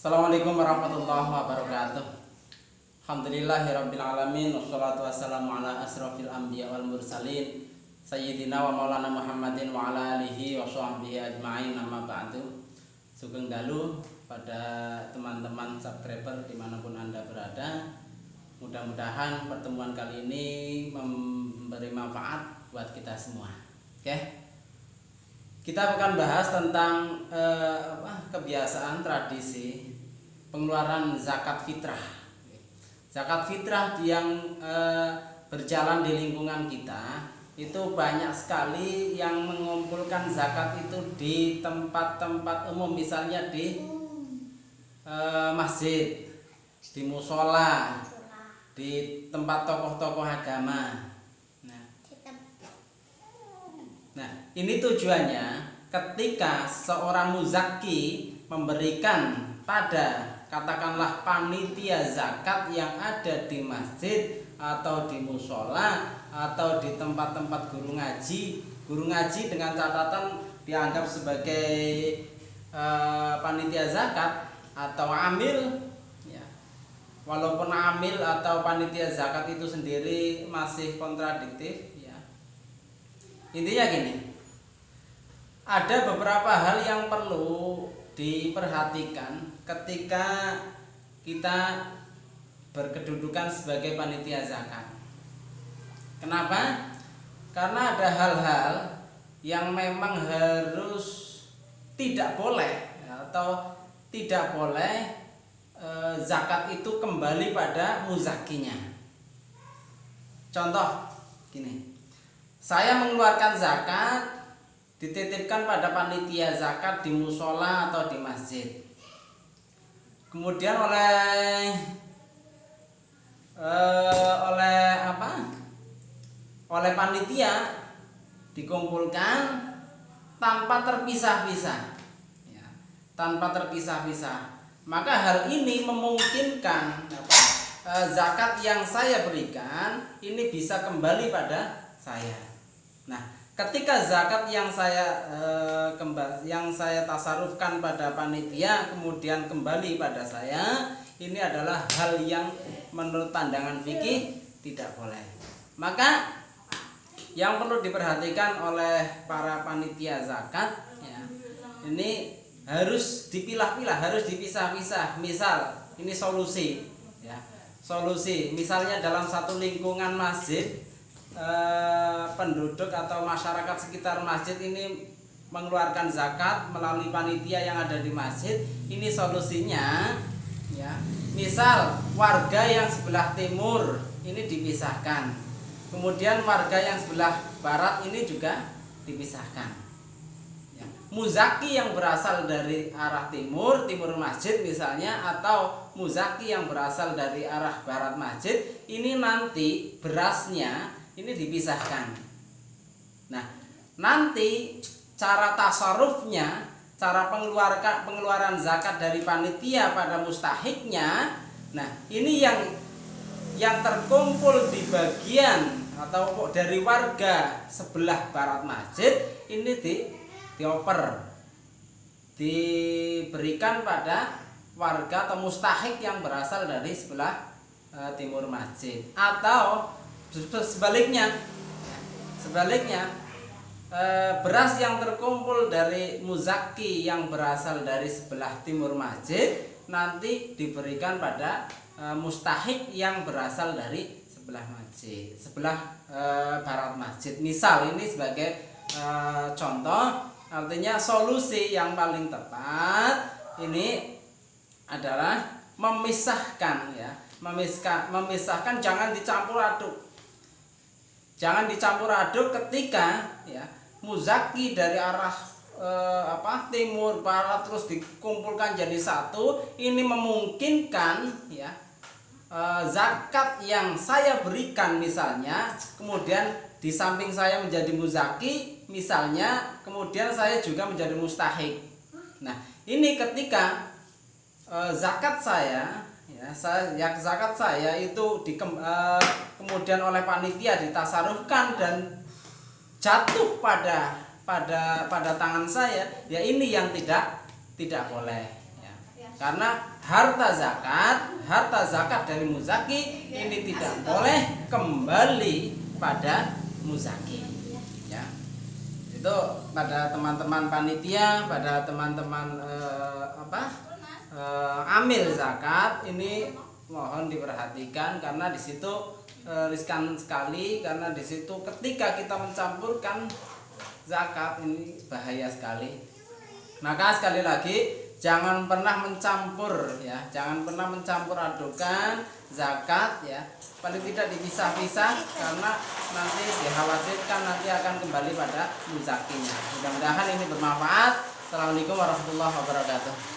Assalamualaikum warahmatullahi wabarakatuh. Alhamdulillahirabbil alamin wassalatu wassalamu ala asrofil anbiya wal mursalin sayyidina wa maulana Muhammadin wa ala alihi wa sahbihi ajma'in, amma ba'du. Sugeng dalu pada teman-teman subscriber dimanapun Anda berada. Mudah-mudahan pertemuan kali ini memberi manfaat buat kita semua. Oke. Kita akan bahas tentang kebiasaan tradisi pengeluaran zakat fitrah. Zakat fitrah yang berjalan di lingkungan kita itu banyak sekali yang mengumpulkan zakat itu di tempat-tempat umum, misalnya di masjid, di musola, di tempat tokoh-tokoh agama. Nah, ini tujuannya ketika seorang muzaki memberikan pada katakanlah panitia zakat yang ada di masjid atau di musola atau di tempat-tempat guru ngaji dengan catatan dianggap sebagai panitia zakat atau amil ya. Walaupun amil atau panitia zakat itu sendiri masih kontradiktif. Intinya gini, ada beberapa hal yang perlu diperhatikan ketika kita berkedudukan sebagai panitia zakat. Kenapa? Karena ada hal-hal yang memang harus tidak boleh atau tidak boleh zakat itu kembali pada muzakinya. Contoh gini, saya mengeluarkan zakat dititipkan pada panitia zakat di musola atau di masjid. Kemudian oleh panitia dikumpulkan tanpa terpisah-pisah. Ya, tanpa terpisah-pisah. Maka hal ini memungkinkan zakat yang saya berikan ini bisa kembali pada saya. Nah, ketika zakat yang saya tasarufkan pada panitia kemudian kembali pada saya, ini adalah hal yang menurut pandangan fikih tidak boleh. Maka yang perlu diperhatikan oleh para panitia zakat ya, ini harus dipilah-pilah, harus dipisah-pisah. Misal, ini solusi ya. Solusi, misalnya dalam satu lingkungan masjid, penduduk atau masyarakat sekitar masjid ini mengeluarkan zakat melalui panitia yang ada di masjid. Ini solusinya ya. Misal warga yang sebelah timur ini dipisahkan, kemudian warga yang sebelah barat ini juga dipisahkan ya. Muzaki yang berasal dari arah timur masjid misalnya, atau muzaki yang berasal dari arah barat masjid, ini nanti berasnya ini dipisahkan. Nah, nanti cara tasarufnya, cara pengeluaran zakat dari panitia pada mustahiknya, nah ini yang terkumpul di bagian atau dari warga sebelah barat masjid ini dioper, diberikan pada warga atau mustahik yang berasal dari sebelah timur masjid. Atau sebaliknya beras yang terkumpul dari muzaki yang berasal dari sebelah timur masjid nanti diberikan pada mustahik yang berasal dari sebelah barat masjid. Misal ini sebagai contoh, artinya solusi yang paling tepat ini adalah memisahkan ya, memisahkan, jangan dicampur aduk. Jangan dicampur aduk ketika ya muzaki dari arah timur barat terus dikumpulkan jadi satu. Ini memungkinkan ya zakat yang saya berikan misalnya, kemudian di samping saya menjadi muzaki misalnya, kemudian saya juga menjadi mustahik. Nah, ini ketika zakat saya zakat saya itu kemudian oleh panitia ditasarufkan dan jatuh pada tangan saya, ya ini yang tidak boleh ya. Karena harta zakat dari muzaki ini tidak boleh kembali pada muzaki. Ya. Itu pada teman-teman panitia, pada teman-teman amil zakat ini mohon diperhatikan, karena di situ riskan sekali, karena di situ ketika kita mencampurkan zakat ini bahaya sekali. Maka sekali lagi jangan pernah mencampur ya, jangan pernah mencampur adukan zakat ya. Paling tidak dipisah-pisah, karena nanti dikhawatirkan nanti akan kembali pada muzakinya. Mudah-mudahan ini bermanfaat. Assalamualaikum warahmatullahi wabarakatuh.